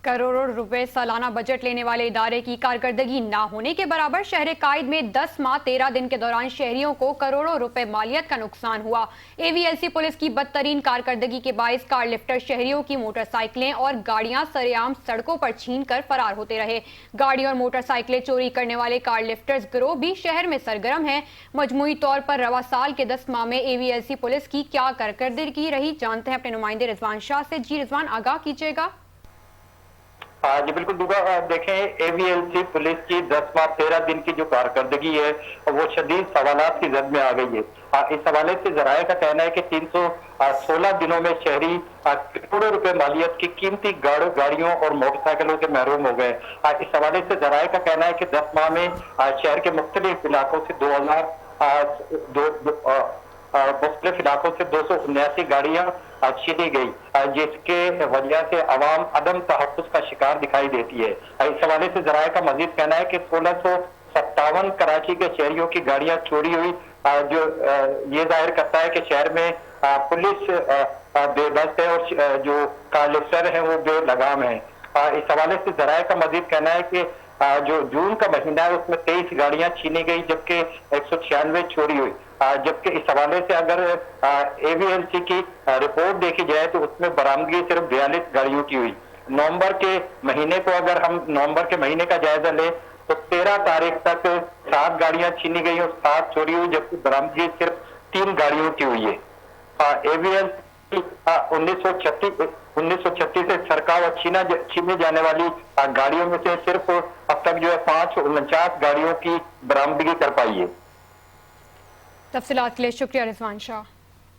करोड़ों रुपए सालाना बजट लेने वाले इदारे की कारकर्दगी ना होने के बराबर शहर कायद में 10 माह 13 दिन के दौरान शहरियों को करोड़ों रुपए मालियत का नुकसान हुआ। एवीएलसी पुलिस की बदतरीन कारकर्दगी के बायस कार लिफ्टर शहरियों की मोटरसाइकिलें और गाड़ियां सरेआम सड़कों पर छीनकर फरार होते रहे। गाड़ी और मोटरसाइकिलें चोरी करने वाले कार लिफ्टर्स गिरोह भी शहर में सरगर्म है। मजमूई तौर पर रवा साल के 10 माह में एवीएलसी पुलिस की क्या कारकर्दगी रही, जानते हैं अपने नुमाइंदे रिजवान शाह से। जी रिजवान, आगाह कीजिएगा। जी बिल्कुल दूबा, देखें एवीएलसी पुलिस की 10 माह 13 दिन की जो कारकर्दगी है वो शदीद सवालात की जद में आ गई है। इस हवाले से जराये का कहना है कि 316 दिनों में शहरी करोड़ों रुपए मालियत की कीमती गाड़ियों और मोटरसाइकिलों के महरूम हो गए। इस हवाले से जराये का कहना है कि 10 माह में शहर के मुख्तलिफ इलाकों से 2000 मुख्तलिफ इलाकों से 279 गाड़ियां छीनी गई, जिसके वजह से अवाम अदम तहफ़्फ़ुज़ का शिकार दिखाई देती है। इस हवाले से जराये का मजीद कहना है कि 1657 कराची के शहरियों की गाड़ियां चोरी हुई, जो ये जाहिर करता है कि शहर में पुलिस बेबस है और जो कालिफ्टर है वो बेलगाम है। इस हवाले से जराये का मजीद कहना है कि जो जून का महीना है उसमें 23 गाड़ियां छीनी गई, जबकि 196 चोरी हुई। जबकि इस हवाले से अगर एवीएलसी की रिपोर्ट देखी जाए तो उसमें बरामदगी सिर्फ 42 गाड़ियों की हुई। नवंबर के महीने को अगर हम नवंबर के महीने का जायजा लें तो 13 तारीख तक 7 गाड़ियां छीनी गई और 7 चोरी हुई, जबकि बरामदगी सिर्फ 3 गाड़ियों की हुई है। एवीएलसी 1936 से सरकार और छीने जाने वाली गाड़ियों में से सिर्फ अब तक जो है 549 गाड़ियों की बरामदगी कर पाई है। तफसीलात के लिए शुक्रिया रिजवान शाह।